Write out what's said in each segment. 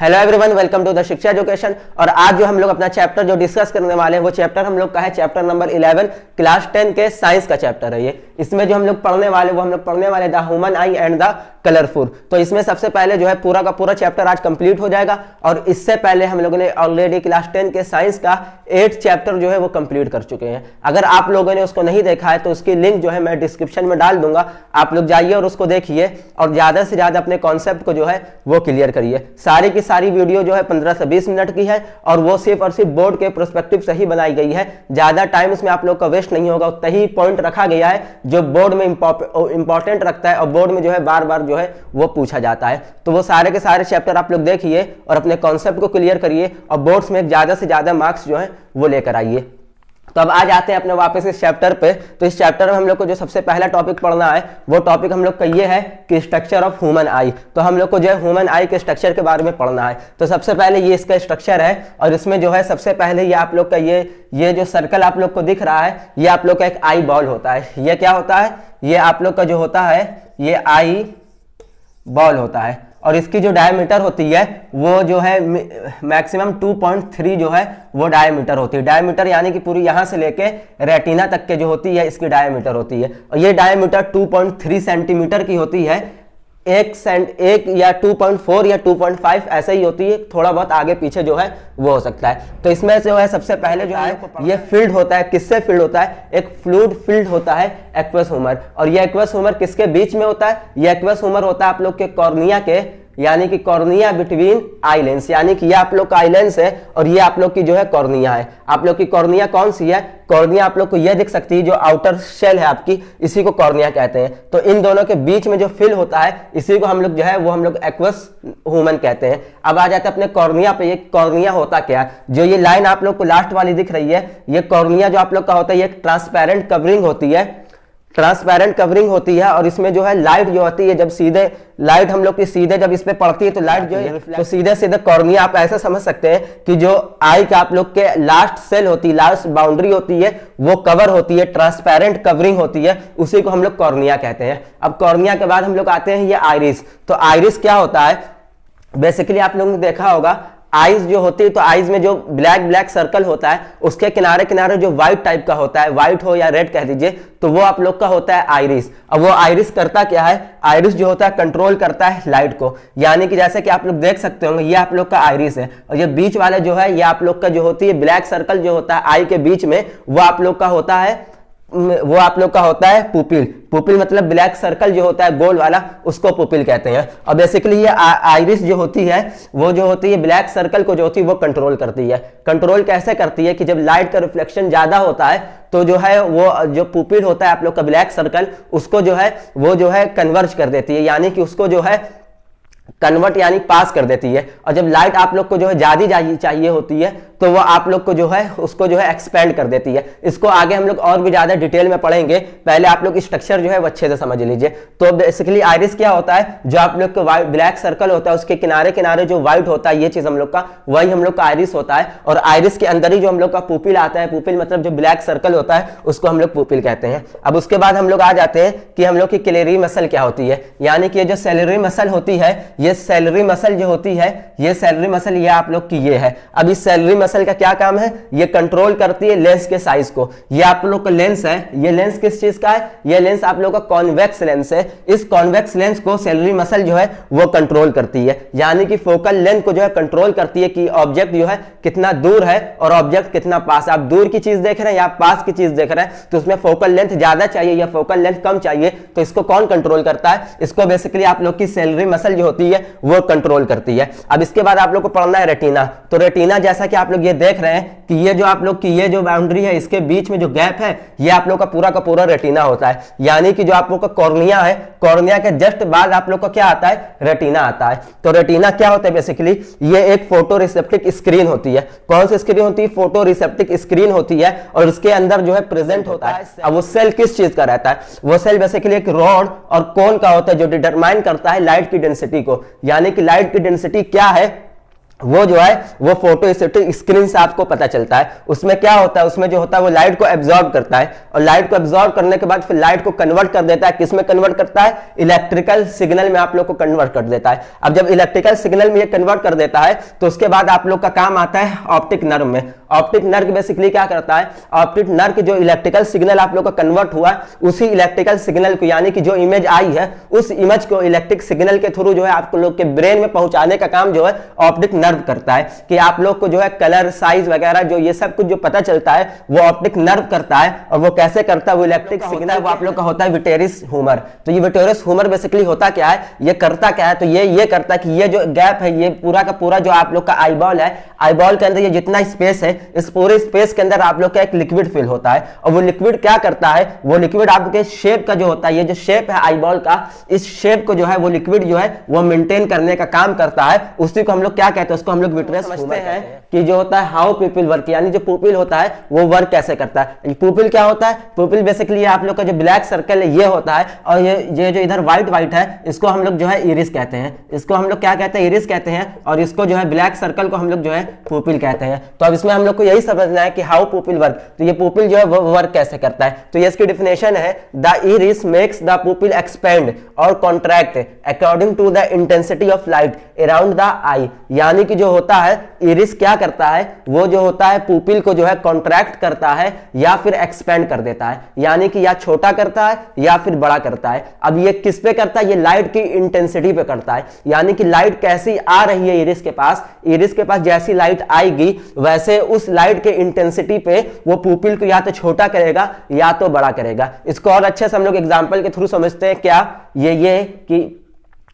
Hello everyone, welcome to the Shiksha education. और आज जो हम लोग अपना चैप्टर जो डिस्कस करने वाले हैं वो चैप्टर हम लोग का है चैप्टर नंबर 11 क्लास 10 के साइंस का चैप्टर है ये। इसमें जो हम लोग पढ़ने वाले वो हम लोग पढ़ने वाले the human I and the colourful. तो इसमें सबसे पहले जो है पूरा का पूरा चैप्टर आज कंप्लीट हो जाएगा। और इससे पहले हम लोगों ने ऑलरेडी क्लास 10 के साइंस का 8 चैप्टर जो है वो कंप्लीट कर चुके हैं। अगर आप लोगों ने उसको नहीं देखा है तो उसकी लिंक जो है मैं डिस्क्रिप्शन में डाल दूंगा, आप लोग जाइए और उसको देखिए और ज्यादा से ज्यादा अपने कॉन्सेप्ट को जो है वो क्लियर करिए। सारी की सारी वीडियो जो है 15 से 20 मिनट की है और वो सिर्फ और सिर्फ बोर्ड के प्रोस्पेक्टिव से ही बनाई गई है। ज्यादा टाइम इसमें आप लोग का वेस्ट नहीं होगा, उतना ही पॉइंट रखा गया है जो बोर्ड में इंपॉर्टेंट रखता है और बोर्ड में जो है बार बार जो है वो पूछा जाता है। तो वो सारे के सारे चैप्टर आप लोग देखिए और अपने कॉन्सेप्ट को क्लियर करिए और बोर्ड्स में ज्यादा से ज्यादा मार्क्स जो है वो लेकर आइए। तो अब आ जाते हैं अपने वापस इस चैप्टर पे। तो इस चैप्टर में हम लोग को जो सबसे पहला टॉपिक पढ़ना है वो टॉपिक हम लोग का ये है कि स्ट्रक्चर ऑफ ह्यूमन आई। तो हम लोग को जो है ह्यूमन आई के स्ट्रक्चर के बारे में पढ़ना है। तो सबसे पहले ये इसका स्ट्रक्चर है और इसमें जो है सबसे पहले ये आप लोग का ये जो सर्कल आप लोग को दिख रहा है ये आप लोग का एक आई बॉल होता है। ये क्या होता है? ये आप लोग का जो होता है ये आई बॉल होता है और इसकी जो डायमीटर होती है वो जो है मैक्सिमम 2.3 जो है वो डायमीटर होती है। डायमीटर यानी कि पूरी यहां से लेके रेटिना तक के जो होती है इसकी डायमीटर होती है और ये डायमीटर 2.3 सेंटीमीटर की होती है। एक या 2.4 या 2.5 ऐसे ही होती है, थोड़ा बहुत आगे पीछे जो है वो हो सकता है। तो इसमें जो है सबसे पहले जो है ये फील्ड होता है। किससे फील्ड होता है? एक फ्लूइड फील्ड होता है एक्वस ह्यूमर। और ये एक्वस ह्यूमर किसके बीच में होता है? ये एक्वस ह्यूमर होता है आप लोग के कॉर्निया के, यानी कि कॉर्निया बिटवीन आई लेंस, यानी कि ये आप लोग का आई लेंस है और ये आप लोग की जो है कॉर्निया है। आप लोग की कॉर्निया कौन सी है? कॉर्निया आप लोग को ये दिख सकती है जो आउटर शेल है आपकी, इसी को कॉर्निया कहते हैं। तो इन दोनों के बीच में जो फिल होता है इसी को हम लोग जो है वो हम लोग एक्वस ह्यूमन कहते हैं। अब आ जाते हैं अपने कॉर्निया पे। ये कॉर्निया होता क्या है? जो ये लाइन आप लोग को लास्ट वाली दिख रही है ये कॉर्निया जो आप लोग का होता है ये एक ट्रांसपेरेंट कवरिंग होती है। ट्रांसपेरेंट कवरिंग होती है और इसमें जो है लाइट जो होती है, जब सीधे लाइट हम लोग की सीधे जब इस पे पड़ती है तो लाइट जो है तो सीधे सीधे कॉर्निया आप ऐसा समझ सकते हैं कि जो आई का आप लोग के लास्ट सेल होती है, लास्ट बाउंड्री होती है वो कवर होती है, ट्रांसपेरेंट कवरिंग होती है, उसी को हम लोग कॉर्निया कहते हैं। अब कॉर्निया के बाद हम लोग आते हैं ये आइरिस। तो आइरिस क्या होता है? बेसिकली आप लोगों ने देखा होगा आईज जो होती है तो आईज में जो ब्लैक ब्लैक सर्कल होता है उसके किनारे किनारे जो व्हाइट टाइप का होता है, व्हाइट हो या रेड कह दीजिए, तो वो आप लोग का होता है आइरिस। अब वो आइरिस करता क्या है? आइरिस जो होता है कंट्रोल करता है लाइट को, यानी कि जैसे कि आप लोग देख सकते होंगे ये आप लोग का आइरिस है और ये बीच वाले जो है ये आप लोग का जो होती है ब्लैक सर्कल जो होता है आई के बीच में वो आप लोग का होता है पुपिल। पुपिल मतलब ब्लैक सर्कल जो होता है गोल वाला, उसको पुपिल कहते हैं। और बेसिकली ये आइरिस जो होती है वो जो होती है ब्लैक सर्कल को जो होती है वो कंट्रोल करती है। कंट्रोल कैसे करती है कि जब लाइट का रिफ्लेक्शन ज्यादा होता है तो जो है वो जो पुपिल होता है आप लोग का ब्लैक सर्कल उसको जो है वो जो है कन्वर्ज कर देती है, यानी कि उसको जो है कन्वर्ट यानी पास कर देती है। और जब लाइट आप लोग को जो है ज्यादा चाहिए होती है तो वो आप लोग को जो है उसको जो है एक्सपेंड कर देती है। इसको आगे हम लोग और भी ज्यादा डिटेल में पढ़ेंगे, पहले आप लोग स्ट्रक्चर जो है वो अच्छे से समझ लीजिए। तो बेसिकली आइरिस क्या होता है? जो आप लोग का व्हाइट ब्लैक सर्कल होता है उसके किनारे किनारे जो व्हाइट होता है ये चीज हम लोग का वही हम लोग का आइरिस होता है। और आइरिस के अंदर ही जो हम लोग का पुपिल आता है, पुपिल मतलब जो ब्लैक सर्कल होता है उसको हम लोग पुपिल कहते हैं। अब उसके बाद हम लोग आ जाते हैं कि हम लोग की क्लेरी मसल क्या होती है, यानी कि जो सैलरी मसल होती है, ये सैलरी मसल जो होती है ये सैलरी मसल ये आप लोग की ये है। अब इस सैलरी मसल का क्या काम है? ये कंट्रोल करती है लेंस के साइज को। ये आप लोग का लेंस है, ये लेंस किस चीज का है? ये लेंस आप लोग का कॉन्वेक्स लेंस है। इस कॉन्वेक्स लेंस को सैलरी मसल जो है वो कंट्रोल करती है, यानी कि फोकल लेंथ को जो है कंट्रोल करती है कि ऑब्जेक्ट जो है कितना दूर है और ऑब्जेक्ट कितना पास। आप दूर की चीज देख रहे हैं या पास की चीज देख रहे हैं तो उसमें फोकल लेंथ ज्यादा चाहिए या फोकल लेंथ कम चाहिए, तो इसको कौन कंट्रोल करता है? इसको बेसिकली आप लोग की सैलरी मसल जो होती है वो कंट्रोल करती है। अब इसके बाद आप लोग को पढ़ना है रेटिना। तो रेटिना जैसा कि आप लोग ये देख रहे हैं कि ये जो आप लोग की ये जो बाउंड्री है इसके बीच में जो गैप है ये आप लोग का पूरा रेटिना होता है, यानी कि जो आप लोग का कॉर्निया है, कॉर्निया के जस्ट बाद आप लोग का क्या आता है? रेटिना आता है। तो रेटिना क्या होता है? बेसिकली ये एक फोटो रिसेप्टिक स्क्रीन होती है। कौन सी स्क्रीन होती है? फोटो रिसेप्टिक स्क्रीन होती है और इसके अंदर जो है प्रेजेंट होता है। अब वो सेल किस चीज का रहता है? वो सेल बेसिकली एक रॉड और कोन का होता है जो डिटरमाइन करता है लाइट की डेंसिटी को, यानी कि लाइट की डेंसिटी क्या है वो जो है वो फोटोइलेक्ट्रिक स्क्रीन से आपको पता चलता है। उसमें क्या होता है, उसमें जो होता है वो लाइट को एब्जॉर्ब करता है और लाइट को एब्जॉर्ब करने के बाद फिर लाइट को कन्वर्ट कर देता है। किस में कन्वर्ट करता है? इलेक्ट्रिकल सिग्नल में आप लोग को कन्वर्ट कर देता है। अब जब इलेक्ट्रिकल सिग्नल में ये कन्वर्ट कर देता है तो उसके बाद आप लोग का काम आता है ऑप्टिक नर्व में। ऑप्टिक नर्व बेसिकली क्या करता है? ऑप्टिक नर्व जो इलेक्ट्रिकल सिग्नल आप लोग का कन्वर्ट हुआ उसी इलेक्ट्रिकल सिग्नल को, यानी कि जो इमेज आई है उस इमेज को इलेक्ट्रिक सिग्नल के थ्रू जो है आप लोग के ब्रेन में पहुंचाने का काम जो है ऑप्टिक नर्व करता है। कि आप लोग को जो है कलर, साइज वगैरह जो ये सब कुछ जो पता चलता है वो ऑप्टिक नर्व करता है। और वो कैसे करता है? वो इलेक्ट्रिक सिग्नल वो आप लोग का होता है विटेरिस ह्यूमर। तो ये विटेरिस ह्यूमर बेसिकली होता क्या है, ये करता क्या है? तो ये करता है कि ये जो गैप है, ये पूरा का पूरा जो आप लोग का आईबॉल है, आईबॉल के अंदर ये जितना स्पेस है, इस पूरे स्पेस के अंदर आप लोग का एक लिक्विड फिल होता है। और वो लिक्विड क्या करता है? वो लिक्विड आपके शेप का जो होता है, ये जो शेप है आईबॉल का, इस शेप को जो है वो लिक्विड जो है वो मेंटेन करने का काम करता है। उसी को हम लोग क्या कहते हैं? उसको हम लोग विटेरिस समझते हैं कि जो होता है हाउ पीपल वर्क, यानी जो पुपिल होता है वो वर्क कैसे करता है। पुपिल क्या होता है? पुपिल बेसिकली आप लोग का जो ब्लैक सर्कल है ये होता है, और ये जो इधर व्हाइट है इसको हम लोग जो है इरिस कहते हैं। इसको हम लोग क्या कहते हैं? इरिस कहते हैं। और इसको जो है ब्लैक सर्कल को हम लोग जो है पुपिल कहते हैं। तो अब इसमें हम लोग को यही समझना है कि हाउ पुपिल वर्क, तो ये पुपिल जो है वो वर्क कैसे करता है। तो ये इसकी डिफिनेशन है, the iris makes the pupil expand और contract according to the intensity of light around the eye. यानी कि जो होता है इरिस क्या करता है, वो जो होता है पुपिल को जो है कॉन्ट्रैक्ट करता है या फिर एक्सपेंड कर देता है, यानी कि या छोटा करता है या फिर बड़ा करता है। अब ये किस पे करता है? ये लाइट की इंटेंसिटी पे करता है। यानी कि लाइट कैसी आ रही है इरिस के पास, इरिस के पास जैसी लाइट आएगी वैसे उस लाइट के इंटेंसिटी पे वो पुपिल को या तो छोटा करेगा या तो बड़ा करेगा। इसको और अच्छे से हम लोग एग्जांपल के थ्रू समझते हैं। क्या? ये कि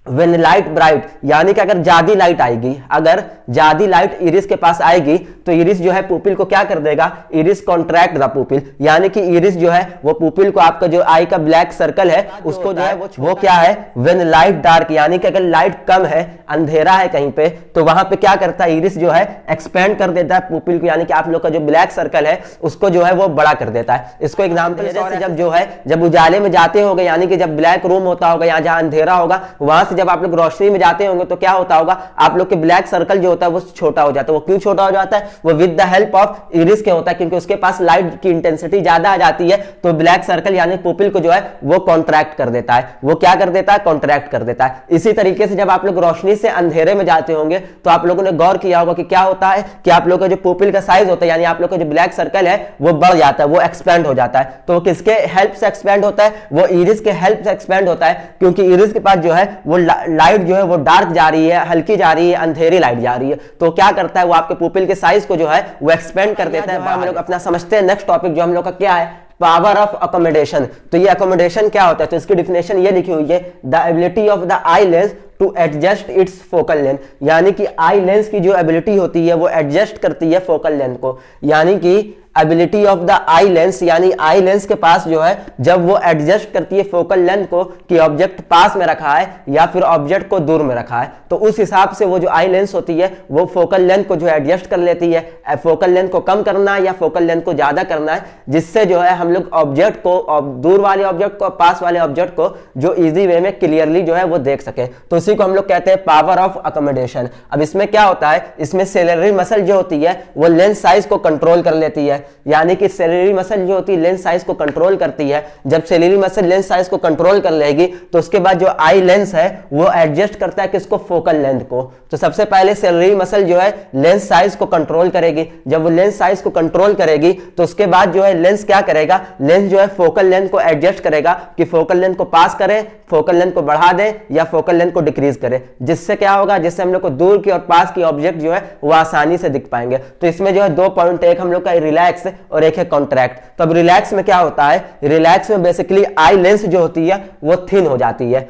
When light bright, यानी कि अगर ज्यादा लाइट आएगी, अगर ज्यादा लाइट इरिस के पास आएगी तो इरिस जो है पुपिल को क्या कर देगा? इरिस कॉन्ट्रैक्ट द पुपिल, यानी कि इरिस जो है वो पुपिल को, आपका जो आई का ब्लैक सर्कल है उसको जो है वो क्या है? When light dark, यानी कि अगर लाइट कम है, अंधेरा है कहीं पे, तो वहां पे क्या करता है? इरिस जो है एक्सपेंड कर देता है पुपिल को, यानी कि आप लोग का जो ब्लैक सर्कल है उसको जो है वो बड़ा कर देता है। इसको एग्जाम्पल से जब जो है जब उजाले में जाते होंगे, यानी कि जब ब्लैक रूम होता होगा या जहां अंधेरा होगा, वहां से जब आप लोग रोशनी में जाते होंगे तो क्या होता होगा? आप लोग के ब्लैक सर्कल जो होता है वो छोटा हो जाता है। वो क्यों छोटा हो जाता है? वो with the help of iris के होता है, क्योंकि उसके पास लाइट की इंटेंसिटी ज्यादा आ जाती है। तो ब्लैक सर्कल यानी पुपिल को जो है वो कॉन्ट्रैक्ट कर देता है। वो क्या कर देता है? कॉन्ट्रैक्ट कर देता है। इसी तरीके से जब आप लोग रोशनी से अंधेरे में जाते होंगे तो आप लोगों ने गौर किया होगा कि क्या होता है कि आप लोग का जो पुपिल का साइज होता है, यानी आप लोग का जो ब्लैक सर्कल है वो बढ़ जाता है, वो एक्सपेंड हो जाता है। तो किसके हेल्प से एक्सपेंड होता है? वो इरिस के हेल्प से एक्सपेंड होता है, क्योंकि इरिस के पास जो है वो लाइट जो है वो डार्क जा रही है, हल्की जा रही है, अंधेरी लाइट जा रही है। तो क्या करता है? वो आपके पुपिल के साइज को जो है वो एक्सपेंड कर देता है। हम लोग अपना समझते हैं नेक्स्ट टॉपिक जो हम लोग का क्या है? Power of accommodation. तो ये अकोमोडेशन क्या होता है? तो इसकी डिफिनेशन ये लिखी हुई है, the ability of the eye lens to adjust its focal length, यानी कि आई लेंस की जो एबिलिटी होती है वो एडजस्ट करती है फोकल लेंथ को। यानी कि ability of the eye lens, यानी आई लेंस के पास जो है जब वो एडजस्ट करती है फोकल लेंथ को कि ऑब्जेक्ट पास में रखा है या फिर ऑब्जेक्ट को दूर में रखा है, तो उस हिसाब से वो जो आई लेंस होती है वो फोकल लेंथ को जो है एडजस्ट कर लेती है। फोकल लेंथ को कम करना है या फोकल लेंथ को ज्यादा करना है, जिससे जो है हम लोग ऑब्जेक्ट को, दूर वाले ऑब्जेक्ट को, पास वाले ऑब्जेक्ट को जो इजी वे में क्लियरली जो है वो देख सके। तो उसी को हम लोग कहते हैं पावर ऑफ अकोमोडेशन। अब इसमें क्या होता है? इसमें सेलेरी मसल जो होती है वो लेंस साइज को कंट्रोल कर लेती है, यानी कि सेलेरी मसल जो होती है लेंस साइज को कंट्रोल करती है। जब सेलेरी मसल लेंस साइज को कंट्रोल कर लेगी तो उसके बाद जो आई लेंस है वो एडजस्ट करता है किसको? फोकल लेंथ को। तो सबसे पहले सेलेरी मसल जो है लेंस साइज को कंट्रोल करेगी। जब वो लेंस साइज को कंट्रोल करेगी तो उसके बाद जो है लेंस क्या करेगा? लेंस जो है फोकल लेंथ को एडजस्ट करेगा कि फोकल लेंथ को पास करे, फोकल लेंथ को बढ़ा दे या फोकल लेंथ को डिक्रीज करे। जिससे क्या होगा? जिससे हम लोग को दूर की और पास की ऑब्जेक्ट जो है वो आसानी से दिख पाएंगे। तो इसमें जो है 2 पॉइंट, एक हम लोग का रिलैक्स और एक है कॉन्ट्रैक्ट। तो अब रिलैक्स में क्या होता है? रिलैक्स में बेसिकली आई लेंस जो होती है वो थिन हो जाती है।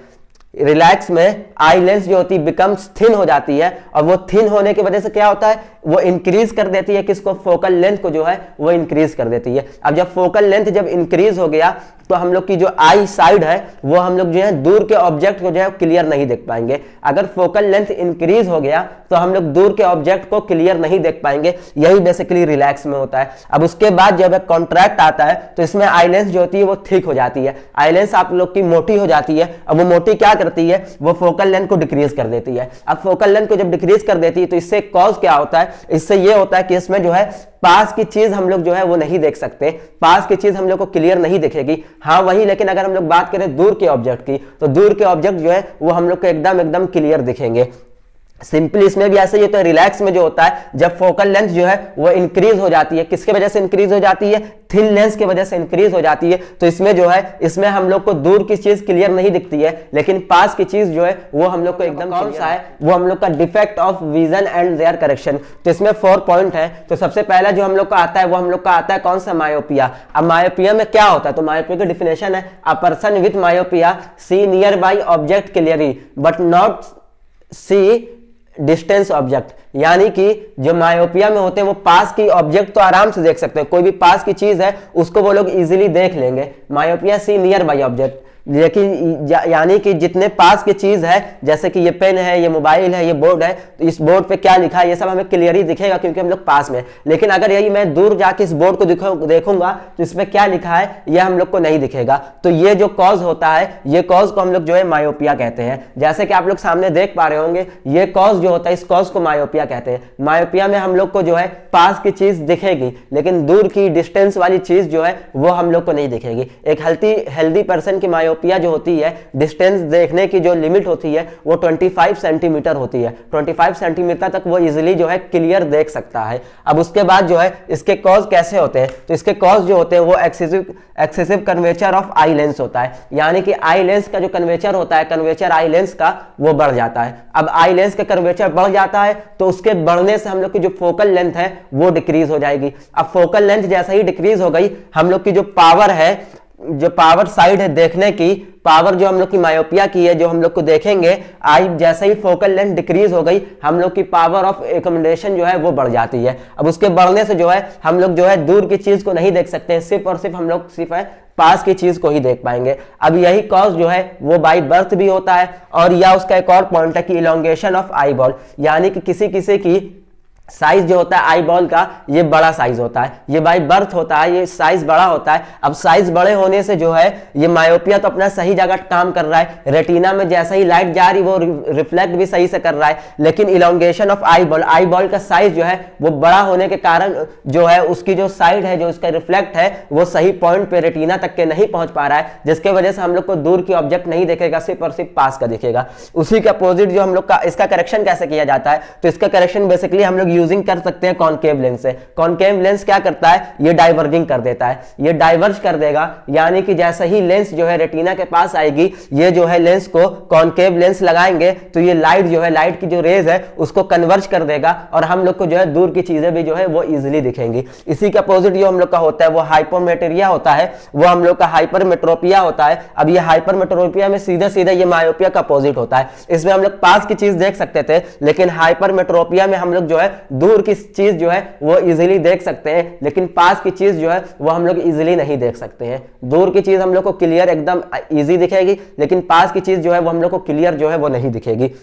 रिलैक्स में आई लेंस जो होती है बिकम्स थिन हो जाती है, और वो थिन होने की वजह से क्या होता है? वो इंक्रीज कर देती है किसको? फोकल लेंथ को जो है वो इंक्रीज कर देती है। अब जब फोकल लेंथ जब इंक्रीज हो गया तो हम लोग की जो आई साइड है वो हम लोग जो है दूर के ऑब्जेक्ट को जो है क्लियर नहीं देख पाएंगे। अगर फोकल लेंथ इंक्रीज हो गया तो हम लोग दूर के ऑब्जेक्ट को क्लियर नहीं देख पाएंगे। यही बेसिकली रिलैक्स में होता है। अब उसके बाद जब कॉन्ट्रैक्ट आता है तो इसमें आई लेंस जो होती है वो थिक हो जाती है, आई लेंस आप लोग की मोटी हो जाती है। अब वो मोटी क्या करती है, वो फोकल लेंथ को डिक्रीज कर देती है। अब फोकल लेंथ को जब डिक्रीज कर देती है तो इससे कॉज क्या होता है, इससे ये होता है कि इसमें जो है पास की चीज हम लोग जो है वो नहीं देख सकते, पास की चीज हम लोग को क्लियर नहीं दिखेगी। हाँ वही, लेकिन अगर हम लोग बात करें दूर के ऑब्जेक्ट की तो दूर के ऑब्जेक्ट जो है वो हम लोग को एकदम एकदम क्लियर दिखेंगे। सिंपली इसमें भी ऐसे ही होता है। रिलैक्स में जो होता है जब फोकल लेंथ जो है वो इंक्रीज हो जाती है, किसके वजह से इंक्रीज हो जाती है, थिन लेंस की वजह से इंक्रीज हो जाती है। तो इसमें जो है इसमें हम लोग को दूर की चीज क्लियर नहीं दिखती है, लेकिन पास की चीज जो है वो हम लोग को एकदम कौन सा है, वो हम लोग का defect of vision and their correction. तो इसमें 4 पॉइंट है। तो सबसे पहला जो हम लोग का आता है वो हम लोग का आता है कौन सा, मायोपिया। अब मायोपिया में क्या होता है, तो मायोपिया की डिफिनेशन है a person with myopia see nearby object clearly but not see distance object. यानी कि जो मायोपिया में होते हैं वो पास की ऑब्जेक्ट तो आराम से देख सकते हैं, कोई भी पास की चीज है उसको वो लोग इजीली देख लेंगे, myopia see nearby object. लेकिन यानी कि जितने पास की चीज है, जैसे कि ये पेन है, ये मोबाइल है, ये बोर्ड है, तो इस बोर्ड पे क्या लिखा है ये सब हमें क्लियर ही दिखेगा क्योंकि हम लोग पास में। लेकिन अगर यही मैं दूर जाके इस बोर्ड को देखूंगा तो इसमें क्या लिखा है ये हम लोग को नहीं दिखेगा। तो ये जो कॉज होता है, ये कॉज को हम लोग जो है मायोपिया कहते हैं। जैसे कि आप लोग सामने देख पा रहे होंगे, ये कॉज जो होता है इस कॉज को मायोपिया कहते हैं। मायोपिया में हम लोग को जो है पास की चीज दिखेगी लेकिन दूर की डिस्टेंस वाली चीज जो है वो हम लोग को नहीं दिखेगी। एक हेल्दी पर्सन की मायोपिया जो होती है, डिस्टेंस देखने की जो लिमिट होती है वो 25 सेंटीमीटर होती है। 25 सेंटीमीटर तक वो इजीली जो है क्लियर देख सकता है। अब उसके बाद जो है इसके कॉज कैसे होते हैं, तो इसके कॉज जो होते हैं वो excessive curvature of eye lens होता है। यानी कि आई लेंस का जो कर्वेचर होता है, कर्वेचर आई लेंस का वो बढ़ जाता है। अब आई लेंस का कर्वेचर बढ़ जाता है तो उसके बढ़ने से हम लोग की जो फोकल लेंथ है वो डिक्रीज हो जाएगी। अब फोकल लेंथ जैसे ही डिक्रीज हो गई, हम लोग की जो पावर है, जो पावर साइड है देखने की, पावर जो हम लोग की मायोपिया की है, जो हम लोग को देखेंगे, आई जैसे ही फोकल लेंथ डिक्रीज हो गई हम लोग की पावर ऑफ एकोमोडेशन जो है वो बढ़ जाती है। अब उसके बढ़ने से जो है हम लोग जो है दूर की चीज को नहीं देख सकते हैं, सिर्फ और सिर्फ हम लोग सिर्फ है पास की चीज को ही देख पाएंगे। अब यही कॉज जो है वो बाय बर्थ भी होता है। और या उसका एक और पॉइंट है कि इलोंगेशन ऑफ आई बॉल, यानी कि किसी किसी की साइज जो होता है आई बॉल का ये बड़ा साइज होता है, ये बाय बर्थ होता है, ये साइज बड़ा होता है। अब साइज बड़े होने से जो है ये मायोपिया तो अपना सही जगह काम कर रहा है, रेटिना में जैसे ही लाइट जा रही वो रिफ्लेक्ट भी सही से कर रहा है। लेकिन इलोंगेशन ऑफ आई बॉल का साइज जो है वो बड़ा होने के कारण जो है उसकी जो साइड है, जो उसका रिफ्लेक्ट है वो सही पॉइंट पे रेटिना तक के नहीं पहुंच पा रहा है, जिसके वजह से हम लोग को दूर की ऑब्जेक्ट नहीं देखेगा, सिर्फ और सिर्फ पास का दिखेगा। उसी के अपोजिट जो हम लोग का इसका करेक्शन कैसे किया जाता है, तो इसका करेक्शन बेसिकली हम लोग यूजिंग कर सकते हैं कॉनकेव लेंस से। कॉनकेव लेंस क्या करता है, ये डाइवर्जिंग कर देता है, ये डाइवर्ज कर देगा। यानी कि जैसे ही लेंस जो है रेटिना के पास आएगी, ये जो है लेंस को कॉनकेव लेंस लगाएंगे तो ये लाइट जो है, लाइट की जो रेज है उसको कन्वर्ज कर देगा और हम लोग को जो है दूर की चीजें भी जो है वो इजीली दिखेंगी। इसी के अपोजिट जो हम लोग का होता है वो हाइपोमेट्रिया होता है, वो हम लोग का हाइपरमेट्रोपिया होता है। अब ये हाइपरमेट्रोपिया में सीधा सीधा ये मायोपिया का अपोजिट होता है। इसमें हम लोग पास की चीज देख सकते थे, लेकिन हाइपरमेट्रोपिया में हम लोग जो है दूर की चीज जो है वो इजीली देख सकते हैं, लेकिन पास की चीज जो है वो हम लोग इजीली नहीं देख सकते हैं। दूर की चीज हम लोग को क्लियर एकदम इजी दिखेगी, लेकिन पास की चीज जो है वो हम लोग को क्लियर जो है वो नहीं दिखेगी।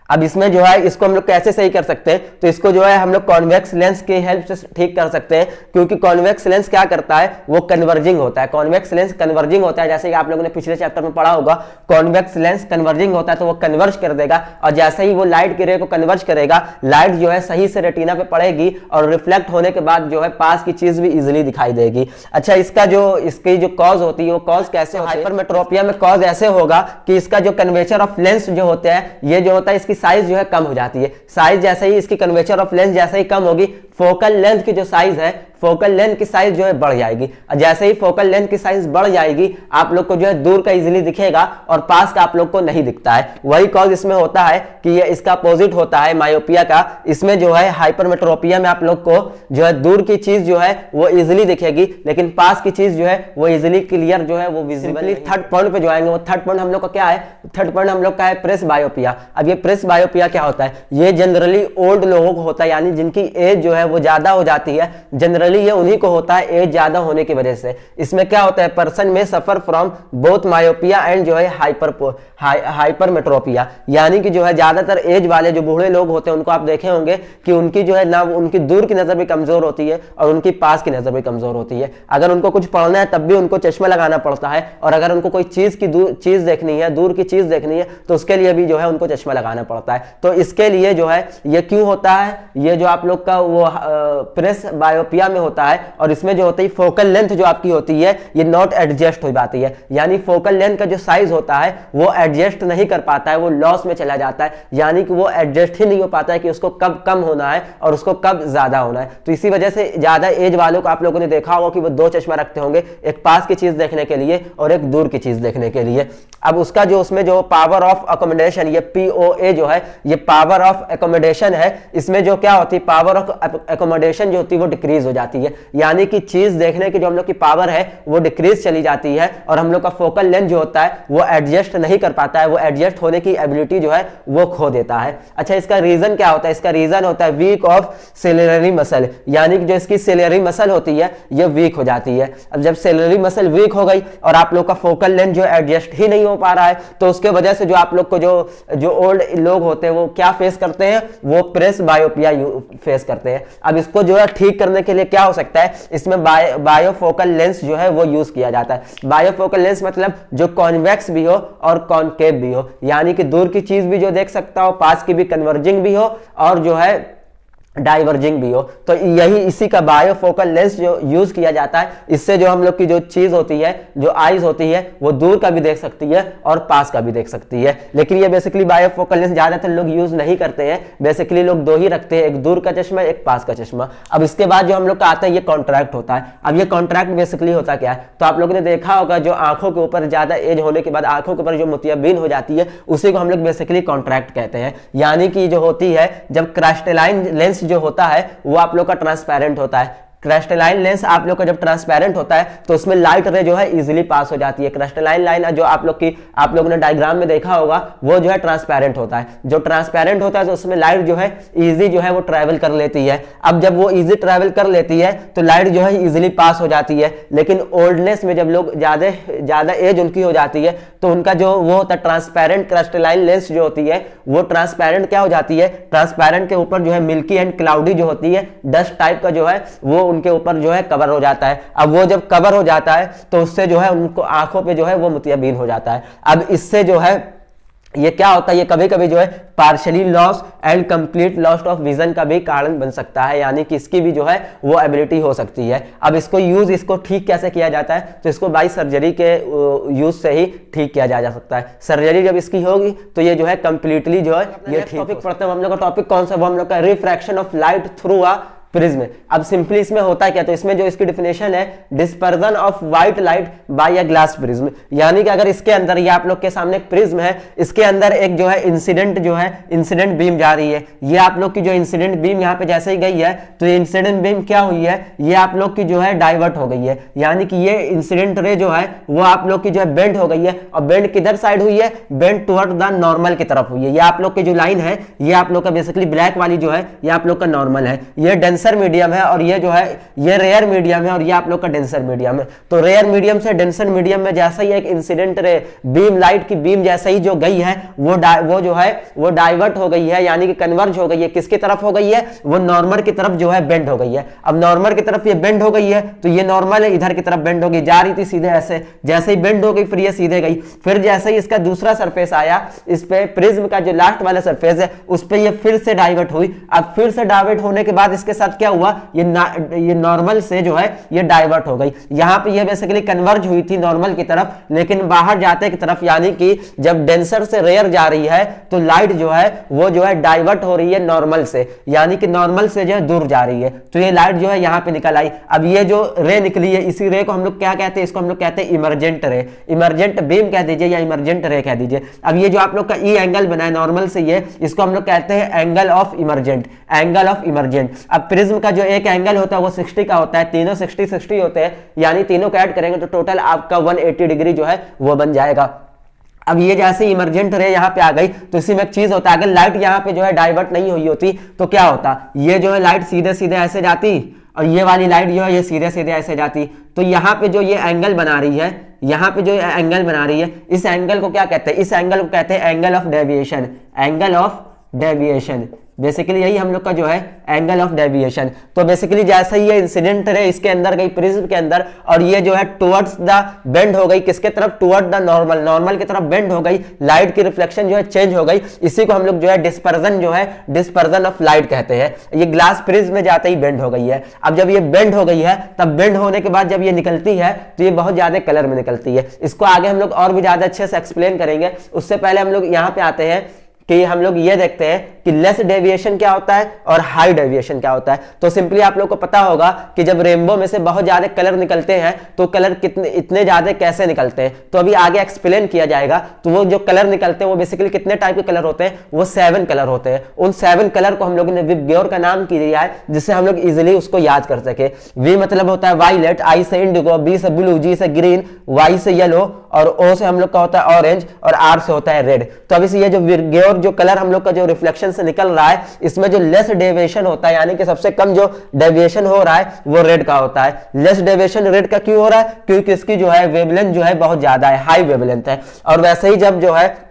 अब इसमें जो है इसको हम लोग कैसे सही कर सकते हैं, तो इसको जो है हम लोग कॉन्वेक्स लेंस की हेल्प से ठीक कर सकते हैं, क्योंकि कॉन्वेक्स लेंस क्या करता है, वो कन्वर्जिंग होता है। कॉन्वेक्स लेंस कन्वर्जिंग होता है, जैसे कि आप लोगों ने पिछले चैप्टर में पढ़ा होगा, कॉन्वेक्स लेंस कन्वर्जिंग होता है तो वो कन्वर्ज कर देगा, और जैसे ही वो लाइट की रे को कन्वर्ज करेगा, लाइट जो है सही से रेटिना पे पड़ेगी और रिफ्लेक्ट होने के बाद जो है पास की चीज भी इजिली दिखाई देगी। अच्छा, इसकी जो कॉज होती है वो कॉज कैसे, हाइपरमेट्रोपिया में कॉज ऐसे होगा कि इसका जो कन्वेचर ऑफ लेंस जो होते हैं, ये जो होता है इसकी साइज जो है कम हो जाती है। साइज जैसे ही इसकी कन्वेचर ऑफ लेंस जैसे ही कम होगी, फोकल लेंथ की जो साइज है, फोकल लेंथ की साइज जो है बढ़ जाएगी। जैसे ही फोकल लेंथ की साइज बढ़ जाएगी, आप लोग को जो है दूर का इजीली दिखेगा और पास का आप लोग को नहीं दिखता है। वही कॉज इसमें होता है कि ये इसका अपोजिट होता है मायोपिया का। इसमें जो है हाइपरमेट्रोपिया में आप लोग को जो है दूर की चीज जो है वो इजीली दिखेगी, लेकिन पास की चीज जो है वो इजीली क्लियर जो है वो विजिबल। थर्ड पॉइंट पे जो आएंगे, वो थर्ड पॉइंट हम लोग का क्या है, थर्ड पॉइंट हम लोग का है प्रेस बायोपिया। अब ये प्रेस बायोपिया क्या होता है, ये जनरली ओल्ड लोगों को होता है, यानी जिनकी एज जो है है वो ज्यादा हो जाती है। जनरली ये उन्हीं को होता है एज ज्यादा होने की वजह से। इसमें क्या होता है, पर्सन में suffer from both myopia and जो है हाइपरमेट्रोपिया, यानी कि जो है ज्यादातर एज वाले जो बूढ़े लोग होते हैं उनको आप देखे होंगे कि उनकी जो है ना उनकी दूर की नजर भी कमजोर होती है और उनकी पास की नजर भी कमजोर होती है। अगर उनको कुछ पढ़ना है तब भी उनको चश्मा लगाना पड़ता है, और अगर उनको कोई चीज देखनी है, दूर की चीज देखनी है, तो उसके लिए भी जो है उनको चश्मा लगाना पड़ता है। तो इसके लिए जो है ये क्यों होता है, ये जो आप लोग का वो प्रेस बायोपिया में होता है, और इसमें जो होती है फोकल लेंथ जो आपकी होती है ये नॉट एडजस्ट हो जाती है, यानी फोकल लेंथ का जो साइज होता है वो एडजस्ट नहीं कर पाता है, वो लॉस में चला जाता है, यानी कि वो एडजस्ट ही नहीं हो पाता है कि उसको कब कम होना है और उसको कब ज्यादा होना है। तो इसी वजह से ज्यादा एज वालों को आप लोगों ने देखा होगा कि वो दो चश्मा रखते होंगे, एक पास की चीज देखने के लिए और एक दूर की चीज देखने के लिए। अब उसका जो उसमें जो पावर ऑफ अकोमोडेशन, ये POA जो है ये पावर ऑफ एकोमोडेशन है, इसमें जो क्या होती है पावर ऑफ एकोमोडेशन जो होती है वो डिक्रीज हो जाती है, यानी कि चीज देखने की जो हम लोग की पावर है वो डिक्रीज चली जाती है, और हम लोग का फोकल लेंथ जो होता है वो एडजस्ट नहीं कर पाता है, वो एडजस्ट होने की एबिलिटी जो है वो खो देता है। अच्छा, इसका रीजन क्या होता है, इसका रीजन होता है वीक ऑफ सिलेरी मसल, यानी कि जो इसकी सिलेरी मसल होती है ये वीक हो जाती है। अब जब सिलेरी मसल वीक हो गई और आप लोग का फोकल लेंथ जो एडजस्ट ही नहीं हो पा रहा है, तो उसके वजह से जो आप लोग को जो ओल्ड लोग होते हैं वो क्या फेस करते हैं, वो प्रेस बायोपिया फेस करते हैं। अब इसको जो है ठीक करने के लिए क्या हो सकता है, इसमें बायोफोकल लेंस जो है वो यूज किया जाता है। बायोफोकल लेंस मतलब जो कॉन्वेक्स भी हो और कॉनकेव भी हो, यानी कि दूर की चीज भी जो देख सकता हो, पास की भी कन्वर्जिंग भी हो और जो है डाइवर्जिंग भी हो। तो यही इसी का बायोफोकल लेंस जो यूज किया जाता है, इससे जो हम लोग की जो चीज होती है, जो आईज होती है, वो दूर का भी देख सकती है और पास का भी देख सकती है। लेकिन ये बेसिकली बायोफोकल लेंस ज्यादातर लोग यूज नहीं करते हैं, बेसिकली लोग दो ही रखते हैं, एक दूर का चश्मा एक पास का चश्मा। अब इसके बाद जो हम लोग का आता है ये कॉन्ट्रैक्ट होता है। अब ये कॉन्ट्रैक्ट बेसिकली होता क्या है, तो आप लोगों ने देखा होगा जो आंखों के ऊपर ज्यादा एज होने के बाद आंखों के ऊपर जो मोतियाबिंद हो जाती है उसी को हम लोग बेसिकली कॉन्ट्रैक्ट कहते हैं। यानी कि जो होती है जब क्राइस्टलाइन लेंस जो होता है वो आप लोग का ट्रांसपेरेंट होता है। क्रिस्टलाइन लेंस आप लोग का जब ट्रांसपेरेंट होता है तो उसमें लाइट रे जो है इजीली पास हो जाती है। क्रिस्टलाइन लाइन जो आप लोगों ने डायग्राम में देखा होगा वो जो है ट्रांसपेरेंट होता है। जो ट्रांसपेरेंट होता है तो उसमें लाइट जो है इजी जो है वो ट्रैवल कर लेती है। अब जब वो इजी ट्रैवल कर लेती है तो लाइट जो है इजीली पास हो जाती है। लेकिन ओल्डनेस में जब लोग ज्यादा एज उनकी हो जाती है तो उनका जो वो होता है ट्रांसपेरेंट क्रिस्टलाइन लेंस जो होती है वो ट्रांसपेरेंट क्या हो जाती है, ट्रांसपेरेंट के ऊपर जो है मिल्की एंड क्लाउडी जो होती है डस्ट टाइप का जो है वो उनके ऊपर जो है कवर हो जाता है। अब वो जब कवर हो जाता है तो उससे जो है उनको आंखों पे जो है वो मोतियाबिंद हो जाता है। अब इससे जो है ये क्या होता है, ये कभी कभी जो है partially loss and complete loss of vision का भी कारण बन सकता है, यानी कि इसकी भी जो है वो एबिलिटी हो सकती है। अब इसको ठीक कैसे किया जाता है, तो इसको बाई सर्जरी के यूज से ही ठीक किया जा सकता है। सर्जरी जब इसकी होगी तो ये जो है कंप्लीटली जो है ये ठीक। टॉपिक पढ़ते हैं हम लोग का, टॉपिक कौन सा, वो हम लोग का refraction of light through a prism. अब सिंपली इसमें होता है क्या, तो इसमें जो इसकी डिफिनेशन है dispersion of white light by a glass prism, यानी कि अगर इसके अंदर ये आप लोग के सामने एक प्रिज्म है, इसके अंदर एक जो है इंसिडेंट बीम जा रही है। ये आप लोग की जो इंसिडेंट बीम यहाँ पे जैसे ही गई है तो ये इंसिडेंट बीम क्या हुई है, ये आप लोग की जो है डाइवर्ट हो गई है, यानी कि ये इंसिडेंट रे जो है वो आप लोग की जो है बेंड हो गई है। और बेंड किधर साइड हुई है, बेंड टुवर्ड द नॉर्मल की तरफ हुई है। ये आप लोग की जो लाइन है ये आप लोग का बेसिकली ब्लैक वाली जो है ये आप लोग का नॉर्मल है, ये डेंसर मीडियम है और ये जो है ये रेयर मीडियम है और ये आप लोग का डेंसर मीडियम है। तो रेयर मीडियम से डेंसर मीडियम में जैसा ही एक इंसिडेंट रे बीम, लाइट की बीम जैसे ही जो गई है वो जो है वो डाइवर्ट हो गई है, यानी कि कन्वर्ज हो गई है। किसकी तरफ हो गई है, वो नॉर्मल की तरफ जो है बेंड हो गई है। अब नॉर्मल की तरफ ये बेंड हो गई है तो ये नॉर्मल है, इधर की तरफ बेंड हो गई, जा रही थी सीधे ऐसे, जैसे ही बेंड हो गई फिर ये सीधे गई। फिर जैसे ही इसका दूसरा सरफेस आया, इस पे प्रिज्म का जो लास्ट वाला सरफेस है उस पे ये फिर से डाइवर्ट हुई। अब फिर से डाइवर्ट होने के बाद इसके साथ क्या हुआ, ये नॉर्मल से जो है ये डाइवर्ट हो गई। यहां पे ये बेसिकली कन्वर्ज हुई थी नॉर्मल की तरफ, लेकिन बाहर जाते की तरफ, यानी कि जब डेंसर से रेयर जा रही है तो लाइट जो है वो जो है डाइवर्ट हो रही है नॉर्मल से, यानी कि नॉर्मल से जो है दूर जा रही है। तो ये लाइट जो है यहां पे निकल आई। अब ये जो रे निकली है इसी रे को हम लोग क्या कहते हैं, इसको हम लोग कहते हैं इमरजेंट रे, इमरजेंट बीम कह दीजिए या इमरजेंट रे कह दीजिए। अब ये जो आप लोग का ई एंगल बना है नॉर्मल से, ये इसको हम लोग कहते हैं angle of emergent, angle of emergent. अब प्रिज्म का जो एक एंगल होता है वो 60 का होता है, तीनों 60 होते हैं, यानी तीनों को ऐड करेंगे तो टोटल आपका 180 डिग्री जो है वो बन जाएगा। अब ये जैसे इमरजेंट रे यहाँ पे आ गई तो इसी में एक चीज होता है, अगर लाइट यहाँ पे जो है डाइवर्ट नहीं हुई होती तो क्या होता, ये जो है लाइट सीधे सीधे ऐसे जाती और ये वाली लाइट जो है ये सीधे सीधे ऐसे जाती। तो यहाँ पे जो ये एंगल बना रही है, यहाँ पे जो एंगल बना रही है, इस एंगल को क्या कहते हैं, इस एंगल को कहते हैं angle of deviation, angle of deviation. Basically यही हम लोग का जो है एंगल ऑफ डेविएशन। तो बेसिकली जैसे ही ये इंसिडेंट रे इसके अंदर गई प्रिज्म के अंदर और ये जो है टुवर्ड्स द बेंड हो गई, किसके तरफ, टुवर्ड द नॉर्मल, नॉर्मल की तरफ बेंड हो गई, लाइट की रिफ्लेक्शन जो है चेंज हो गई। इसी को हम लोग जो है डिस्पर्जन जो है डिस्पर्जन ऑफ लाइट कहते हैं। ये ग्लास प्रिज्म में जाते ही बेंड हो गई है। अब जब ये बेंड हो गई है तब बेंड होने के बाद जब ये निकलती है तो ये बहुत ज्यादा कलर में निकलती है। इसको आगे हम लोग और भी ज्यादा अच्छे से एक्सप्लेन करेंगे। उससे पहले हम लोग यहाँ पे आते हैं कि हम लोग ये देखते हैं कि लेस डेविएशन क्या होता है और हाई डेविएशन क्या होता है। तो सिंपली आप लोग को पता होगा कि जब रेनबो में से बहुत ज्यादा कलर निकलते हैं तो कलर कितने इतने ज्यादा कैसे निकलते हैं, तो अभी आगे एक्सप्लेन किया जाएगा। तो वो जो कलर निकलते हैं वो बेसिकली कितने टाइप के कलर होते हैं, वो 7 कलर होते हैं। उन 7 कलर को हम लोगों ने विबग्योर का नाम किया है जिससे हम लोग इजिली उसको याद कर सके। वी मतलब होता है वायलेट, आई से इंडिगो, बी से ब्लू, जी से ग्रीन, वाई से येलो और ओ से हम लोग का होता है ऑरेंज और आर से होता है रेड। तो अभी से ये जो विबग्योर जो कलर हम लोग का जो रिफ्लेक्शन से निकल रहा है इसमें जो लेस डेविएशन होता है, यानी कि सबसे कम जो डेविएशन हो रहा है वो रेड का होता है। लेस डेविएशन रेड का क्यों हो रहा है, क्योंकि इसकी जो है वेवलेंथ जो है बहुत ज्यादा है, हाई वेवलेंथ है। और वैसे ही जब जो है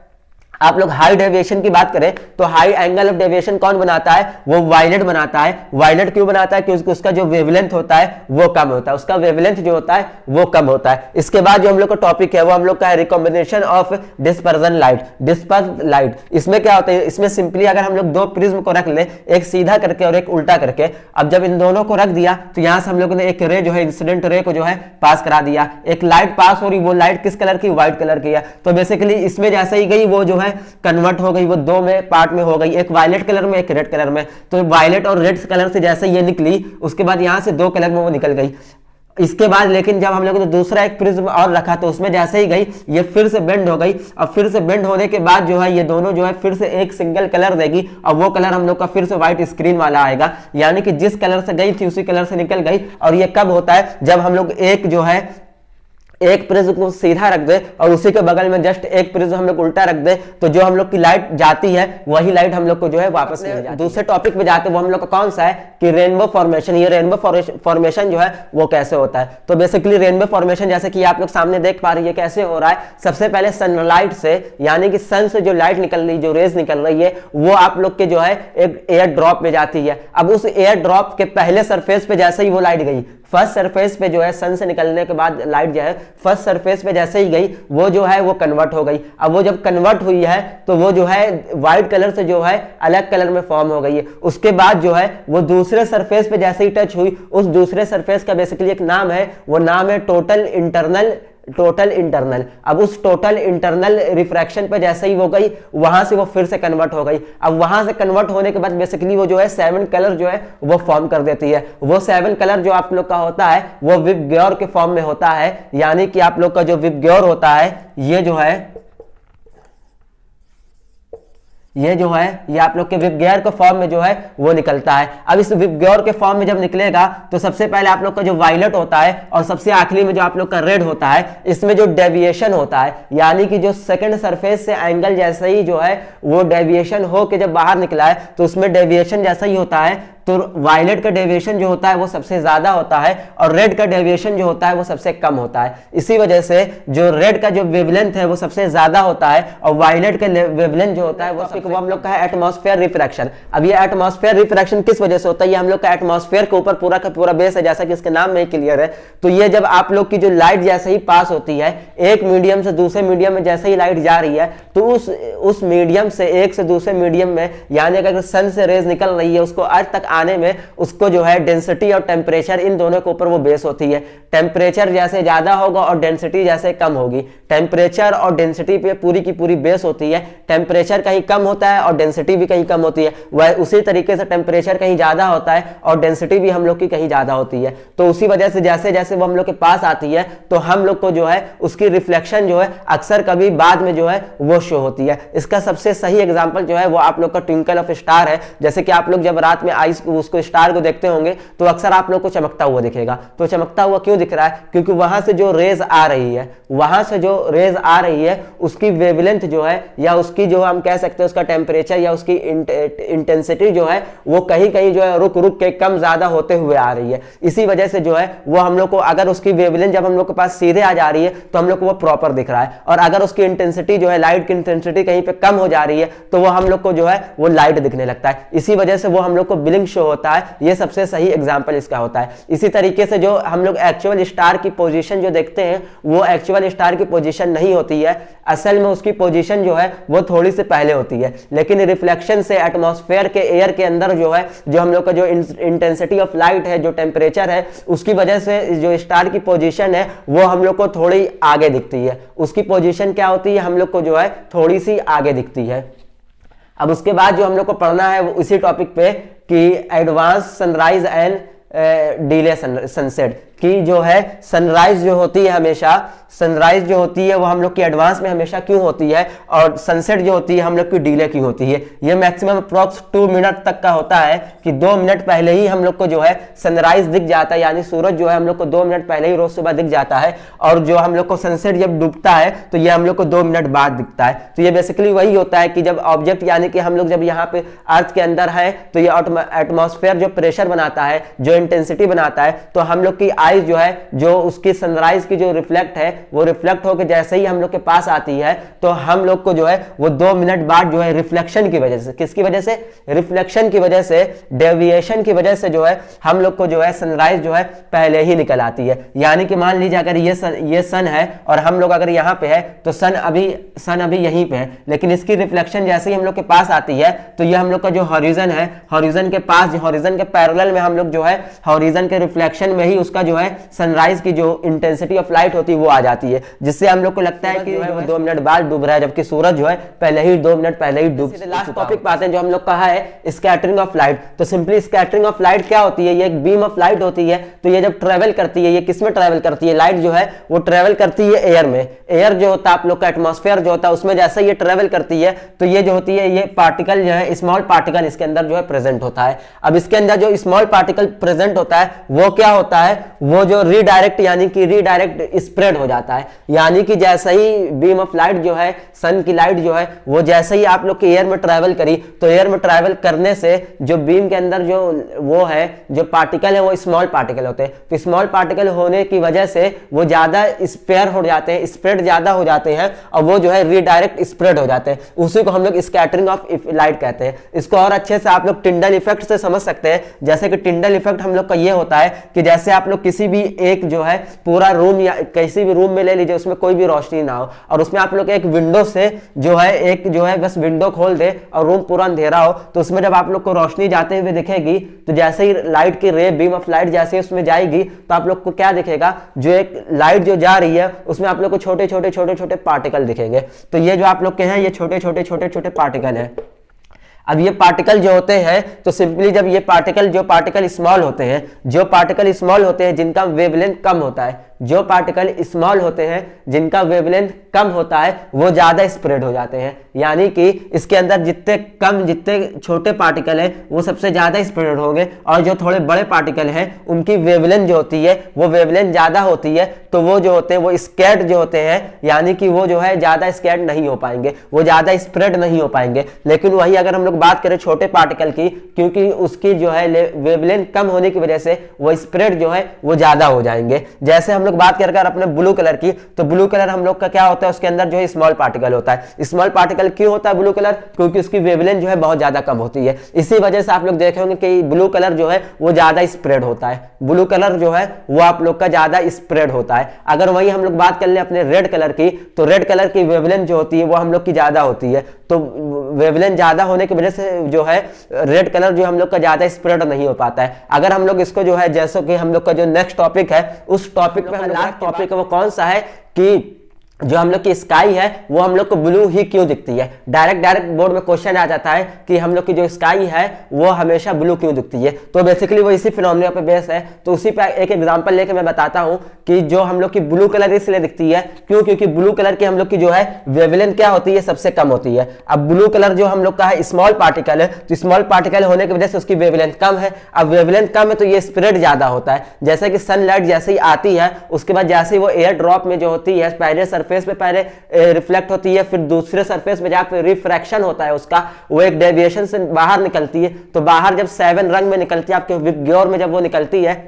आप लोग हाई डेविएशन की बात करें तो हाई एंगल ऑफ डेविएशन कौन बनाता है, वो वायलेट बनाता है। वायलेट क्यों बनाता है, क्योंकि उसका जो वेवलेंथ होता है वो कम होता है, उसका वेवलेंथ जो होता है वो कम होता है। इसके बाद जो हम लोग का टॉपिक है वो हम लोग का है recombination of dispersion light, disperse light. इसमें क्या होता है, इसमें सिंपली अगर हम लोग दो प्रिज्म को रख ले, एक सीधा करके और एक उल्टा करके, अब जब इन दोनों को रख दिया तो यहां से हम लोगों ने एक रे जो है इंसिडेंट रे को जो है पास करा दिया। एक लाइट पास हो रही, वो लाइट किस कलर की, व्हाइट कलर की है। तो बेसिकली इसमें जैसे ही गई वो जो है कन्वर्ट हो गई, वो दो में पार्ट में हो गई, एक वायलेट कलर में एक रेड कलर में। तो वायलेट और रेड कलर से जैसे ये निकली उसके बाद यहां से दो कलर में वो निकल गई। इसके बाद लेकिन जब हम लोगों ने दूसरा एक प्रिज्म और रखा तो उसमें जैसे ही गई ये फिर से बेंड हो गई। अब फिर से बेंड होने के बाद जो है ये दोनों जो है फिर से एक सिंगल कलर देगी और वो कलर हम लोग का फिर से व्हाइट स्क्रीन वाला आएगा, यानी कि जिस कलर से गई थी उसी कलर से निकल गई। और ये कब होता है, जब हम लोग एक जो है एक प्रिज्म को सीधा रख दे और उसी के बगल में जस्ट एक प्रिज्म हम लोग उल्टा रख दे, तो जो हम लोग की लाइट जाती है वही लाइट हम लोग को जो है वापस मिल जाती है। दूसरे टॉपिक पे जाते वो हम लोग का कौन सा है कि रेनबो फॉर्मेशन। ये रेनबो फॉर्मेशन जो है वो कैसे होता है, तो बेसिकली रेनबो फॉर्मेशन जैसे कि आप लोग सामने देख पा रही है कैसे हो रहा है। सबसे पहले सनलाइट से, यानी कि सन से जो लाइट निकल रही, जो रेज निकल रही है वो आप लोग के जो है एक एयर ड्रॉप में जाती है। अब उस एयर ड्रॉप के पहले सरफेस पे जैसे ही वो लाइट गई, फर्स्ट सरफेस पे जो है सन से निकलने के बाद लाइट जो है फर्स्ट सरफेस पे जैसे ही गई वो जो है वो कन्वर्ट हो गई। अब वो जब कन्वर्ट हुई है तो वो जो है व्हाइट कलर से जो है अलग कलर में फॉर्म हो गई है। उसके बाद जो है वो दूसरे सरफेस पे जैसे ही टच हुई, उस दूसरे सरफेस का बेसिकली एक नाम है, वो नाम है टोटल इंटरनल। अब उस टोटल इंटरनल रिफ्रैक्शन पे जैसे ही वो गई वहां से वो फिर से कन्वर्ट हो गई। अब वहां से कन्वर्ट होने के बाद बेसिकली वो जो है 7 कलर जो है वो फॉर्म कर देती है। वो 7 कलर जो आप लोग का होता है वो विबग्योर के फॉर्म में होता है, यानी कि आप लोग का जो विबग्योर होता है ये जो है ये आप लोग के विबग्योर के फॉर्म में जो है वो निकलता है। अब इस विबग्योर के फॉर्म में जब निकलेगा तो सबसे पहले आप लोग का जो वायलेट होता है और सबसे आखिरी में जो आप लोग का रेड होता है, इसमें जो डेविएशन होता है, यानी कि जो सेकंड सरफेस से एंगल जैसे ही जो है वो डेविएशन हो के जब बाहर निकला है तो उसमें डेविएशन जैसा ही होता है। तो वायलेट का डेविएशन जो होता है वो सबसे ज्यादा होता है और रेड का डेविएशन जो होता है वो सबसे कम होता है। इसी वजह से जो रेड का जो वेवलेंथ है वो सबसे ज्यादा होता है और वायलेट का वेवलेंथ जो होता है वो हम लोग का है एटमॉस्फेयर रिफ्रैक्शन। अब ये एटमॉस्फेयर रिफ्रैक्शन किस वजह से होता है, ये हम लोग का एटमॉस्फेयर के ऊपर पूरा का पूरा बेस है, जैसा कि इसके नाम में क्लियर है। तो ये जब आप लोग की जो लाइट जैसे ही पास होती है एक मीडियम से दूसरे मीडियम में, जैसे ही लाइट जा रही है तो उस मीडियम से एक से दूसरे मीडियम में, यानी अगर सन से रेज निकल रही है उसको अर्थ तक आने में उसको जो है डेंसिटी और टेम्परेचर इन दोनों के ऊपर वो बेस होती है। टेम्परेचर जैसे ज्यादा होगा और डेंसिटी जैसे कम होगी, टेम्परेचर और डेंसिटी पे पूरी की पूरी बेस होती है। टेम्परेचर कहीं कम होता है और डेंसिटी भी कहीं कम होती है, वह उसी तरीके से टेम्परेचर कहीं ज्यादा होता है और डेंसिटी भी हम लोग की कहीं ज्यादा होती है। तो उसी वजह से जैसे जैसे वो हम लोग के पास आती है तो हम लोग को जो है उसकी रिफ्लेक्शन जो है अक्सर कभी बाद में जो है वो शो होती है। इसका सबसे सही एग्जांपल जो है वो आप लोग का ट्विंकल ऑफ स्टार है। जैसे कि आप लोग जब रात में आइस उसको स्टार को देखते होंगे तो अक्सर आप लोग को चमकता हुआ दिखेगा। तो चमकता हुआ क्यों दिख रहा है? क्योंकि वहां से जो रेज आ रही है, वहां से जो रेज आ रही है उसकी वेवलेंथ जो है, या उसकी जो हम कह सकते हैं उसका टेम्परेचर या उसकी इंटेंसिटी जो है वो कहीं कहीं जो है रुक रुक के कम ज्यादा होते हुए आ रही है। इसी वजह से जो है वो हम लोग को, अगर उसकी वेवलेंथ जब हम लोग के पास सीधे आ जा रही है तो हम लोग को वो प्रॉपर दिख रहा है, और अगर उसकी इंटेंसिटी जो है, लाइट की इंटेंसिटी कहीं पे कम हो जा रही है तो वो हम लोग को जो है वो लाइट दिखने लगता है। इसी वजह से वो हम लोग को ब्लिंक शो होता है। ये सबसे सही एग्जांपल इसका होता है। इसी तरीके से जो हम लोग एक्चुअल स्टार की पोजीशन जो देखते हैं वो एक्चुअल स्टार की पोजीशन नहीं होती है, असल में उसकी पोजीशन जो है वो थोड़ी सी पहले होती है, लेकिन रिफ्लेक्शन से एटमॉस्फेयर के एयर के अंदर जो है जो हम लोग का जो इंटेंसिटी ऑफ लाइट है, जो टेम्परेचर है, उसकी वजह से जो स्टार की पोजीशन है वो हम लोग को थोड़ी आगे दिखती है। उसकी पोजीशन क्या होती है? हम लोग को जो है थोड़ी सी आगे दिखती है। अब उसके बाद जो हम लोग को पढ़ना है वो इसी टॉपिक पे कि advance sunrise and delay sunset की जो है सनराइज जो होती है हमेशा, सनराइज जो होती है वो हम लोग की एडवांस में हमेशा क्यों होती है, और सनसेट जो होती है हम लोग की डिले क्यों होती है। ये मैक्सिमम अप्रॉक्स 2 मिनट तक का होता है कि 2 मिनट पहले ही हम लोग को जो है सनराइज दिख जाता है, यानी सूरज जो है हम लोग को 2 मिनट पहले ही रोज सुबह दिख जाता है, और जो हम लोग को सनसेट जब डूबता है तो ये हम लोग को 2 मिनट बाद दिखता है। तो ये बेसिकली वही होता है कि जब ऑब्जेक्ट, यानी कि हम लोग जब यहाँ पे अर्थ के अंदर है तो ये एटमॉस्फेयर जो प्रेशर बनाता है, जो इंटेंसिटी बनाता है, तो हम लोग की आईज जो है जो उसकी सनराइज की जो रिफ्लेक्ट है वो रिफ्लेक्ट होकर जैसे ही हम लोग के पास आती है तो हम लोग को जो है वो 2 मिनट बाद जो है रिफ्लेक्शन की वजह से, किसकी वजह से? रिफ्लेक्शन की वजह से, डेविएशन की वजह से जो है हम लोग को जो है सनराइज जो है पहले ही निकल आती है। यानी कि मान लीजिए अगर ये सन है और हम लोग अगर यहाँ पे है तो सन अभी यहीं पे है, लेकिन इसकी रिफ्लेक्शन जैसे ही हम लोग के पास आती है तो ये हम लोग का जो हॉरिजन है, हॉरिजन के पास, हॉरिजन के पैरेलल में हम लोग जो है हॉरिजन के रिफ्लेक्शन में ही उसका जो है सनराइज की जो इंटेंसिटी ऑफ लाइट होती है वो आ जाती है, जिससे हम लोग को लगता है कि वो 2 मिनट बाद डूब रहा है, जबकि सूरज जो है पहले ही 2 मिनट पहले ही डूब। लास्ट टॉपिक पे आते हैं जो हम लोग कहा है स्कैटरिंग ऑफ लाइट। तो सिंपली स्कैटरिंग ऑफ लाइट क्या होती है? ये एक बीम ऑफ लाइट होती है। तो ये जब ट्रेवल करती है, ये किस में ट्रेवल करती है? लाइट जो है वो ट्रेवल करती है एयर में। एयर जो होता है आप लोग का एटमॉस्फेयर जो होता है उसमें जैसे ये ट्रेवल करती है तो ये जो होती है ये पार्टिकल जो है, स्मॉल पार्टिकल इसके अंदर जो है प्रेजेंट होता है। अब इसके अंदर जो स्मॉल पार्टिकल प्रेजेंट होता है वो क्या होता है? वो जो रीडायरेक्ट, यानी कि रीडायरेक्ट स्प्रेड हो जाता है। यानी कि जैसे ही बीम ऑफ लाइट जो है, सन की लाइट जो है वो जैसे ही आप लोग के एयर में ट्रैवल करी तो एयर में ट्रैवल करने से जो बीम के अंदर जो वो है, जो पार्टिकल है वो स्मॉल पार्टिकल होते हैं। तो स्मॉल पार्टिकल होने की वजह से वो ज्यादा स्प्रेड हो जाते हैं, स्प्रेड ज्यादा हो जाते हैं और वो जो है रीडायरेक्ट स्प्रेड हो जाते हैं। उसी को हम लोग स्कैटरिंग ऑफ लाइट कहते हैं। इसको और अच्छे से आप लोग टिंडल इफेक्ट से समझ सकते हैं। जैसे कि टिंडल इफेक्ट हम लोग का ये होता है कि जैसे आप लोग किसी भी एक जो है पूरा रूम या किसी भी रूम में ले लीजिए, उसमें कोई भी रोशनी ना हो और उसमें आप लोग एक विंडो से जो है एक जो है बस विंडो खोल दे और रूम पूरा अंधेरा हो, तो उसमें जब आप लोग को रोशनी जाते हुए दिखेगी तो जैसे ही लाइट की रे, बीम ऑफ लाइट जैसे ही उसमें जाएगी तो आप लोग को क्या दिखेगा? जो एक लाइट जो जा रही है उसमें आप लोग को छोटे छोटे पार्टिकल दिखेंगे। तो ये जो आप लोग के हैं ये छोटे छोटे पार्टिकल है। अब ये पार्टिकल जो होते हैं तो सिंपली जब ये पार्टिकल स्मॉल होते हैं, जो पार्टिकल स्मॉल होते हैं जिनका वेवलेंथ कम होता है, जो पार्टिकल स्मॉल होते हैं जिनका वेवलेंथ कम होता है वो ज्यादा स्प्रेड हो जाते हैं। यानी कि इसके अंदर जितने छोटे पार्टिकल हैं वो सबसे ज्यादा स्प्रेड होंगे और जो थोड़े बड़े पार्टिकल हैं उनकी वेवलेंथ जो होती है वो वेवलेंथ ज्यादा होती है, तो वो जो होते हैं वो स्कैट जो होते हैं, यानी कि वो जो है ज्यादा स्कैट नहीं हो पाएंगे, वो ज्यादा स्प्रेड नहीं हो पाएंगे। लेकिन वही अगर हम लोग बात करें छोटे पार्टिकल की, क्योंकि उसकी जो है वेवलेंथ कम होने की वजह से वो स्प्रेड जो है वो ज्यादा हो जाएंगे। जैसे हम लोग बात कर अपने ब्लू कलर की, तो ब्लू कलर हम लोग का क्या होता है? उसके अंदर जो है स्मॉल पार्टिकल होता है। स्मॉल पार्टिकल क्यों होता है ब्लू कलर? क्योंकि उसकी वेवलेंथ जो है बहुत ज्यादा कम होती है। इसी वजह से आप लोग देखे होंगे कि ब्लू कलर जो है वो ज्यादा स्प्रेड होता है। ब्लू कलर जो है वो आप लोग का ज्यादा स्प्रेड होता है। अगर वही हम लोग बात कर ले अपने रेड कलर की, तो रेड कलर की वेवलेंथ जो होती है वो हम लोग की ज्यादा होती है। तो वेवलेंथ ज्यादा होने की वजह से जो है रेड कलर जो हम लोग का ज्यादा स्प्रेड नहीं हो पाता है। अगर हम लोग इसको जो है, जैसे कि हम लोग का जो नेक्स्ट टॉपिक है उस टॉपिक में लास्ट टॉपिक है वो कौन सा है कि जो हम लोग की स्काई है वो हम लोग को ब्लू ही क्यों दिखती है। डायरेक्ट बोर्ड में क्वेश्चन आ जाता है कि हम लोग की जो स्काई है वो हमेशा ब्लू क्यों दिखती है। तो बेसिकली वो इसी फिनोमेना पे बेस है। तो उसी पे एक एग्जांपल लेके मैं बताता हूं कि जो हम लोग की ब्लू कलर इसलिए दिखती है क्यों, क्योंकि ब्लू कलर की हम लोग की जो है वेवलेंथ क्या होती है, सबसे कम होती है। अब ब्लू कलर जो हम लोग का है स्मॉल पार्टिकल है, तो स्मॉल पार्टिकल होने की वजह से उसकी वेवलेंथ कम है। अब वेवलेंथ कम है तो ये स्प्रेड ज्यादा होता है। जैसे कि सनलाइट जैसे ही आती है उसके बाद जैसे ही वो एयर ड्रॉप में जो होती है पहले सरफेस पे पहले रिफ्लेक्ट होती है, फिर दूसरे सरफेस में जाकर रिफ्रैक्शन होता है उसका, वो एक डेविएशन से बाहर निकलती है। तो बाहर जब 7 रंग में निकलती है आपके विबग्योर में, जब वो निकलती है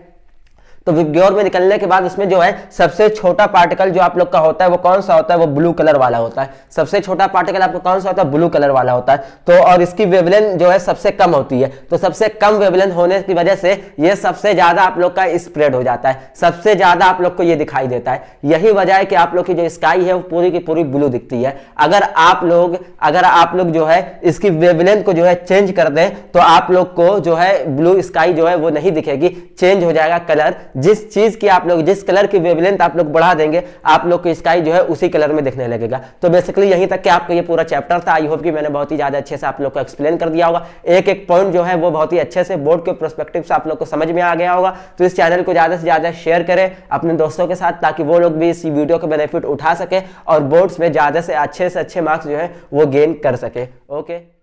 तो विबग्योर में निकलने के बाद उसमें जो है सबसे छोटा पार्टिकल जो आप लोग का होता है वो कौन सा होता है, वो ब्लू कलर वाला होता है। सबसे छोटा पार्टिकल आपको कौन सा होता है, ब्लू कलर वाला होता है। तो और इसकी वेवलेंथ जो है सबसे कम होती है। तो सबसे कम वेवलेंथ होने की वजह से ये सबसे ज्यादा आप लोग का स्प्रेड हो जाता है, सबसे ज्यादा आप लोग को ये दिखाई देता है। यही वजह है कि आप लोग की जो स्काई है वो पूरी की पूरी ब्लू दिखती है। अगर आप लोग जो है इसकी वेवलेंथ को जो है चेंज कर दें तो आप लोग को जो है ब्लू स्काई जो है वो नहीं दिखेगी, चेंज हो जाएगा कलर। जिस चीज की आप लोग जिस कलर की वेवलेंथ आप लोग बढ़ा देंगे आप लोग की स्काई जो है उसी कलर में दिखने लगेगा। तो बेसिकली यहीं तक कि आपका ये पूरा चैप्टर था। आई होप कि मैंने बहुत ही ज्यादा अच्छे से आप लोग को एक्सप्लेन कर दिया होगा। एक एक पॉइंट जो है वो बहुत ही अच्छे से बोर्ड के पर्सपेक्टिव से आप लोग को समझ में आ गया होगा। तो इस चैनल को ज्यादा से ज्यादा शेयर करें अपने दोस्तों के साथ ताकि वो लोग भी इस वीडियो के बेनिफिट उठा सके और बोर्ड्स में ज्यादा से अच्छे मार्क्स जो है वो गेन कर सके। ओके।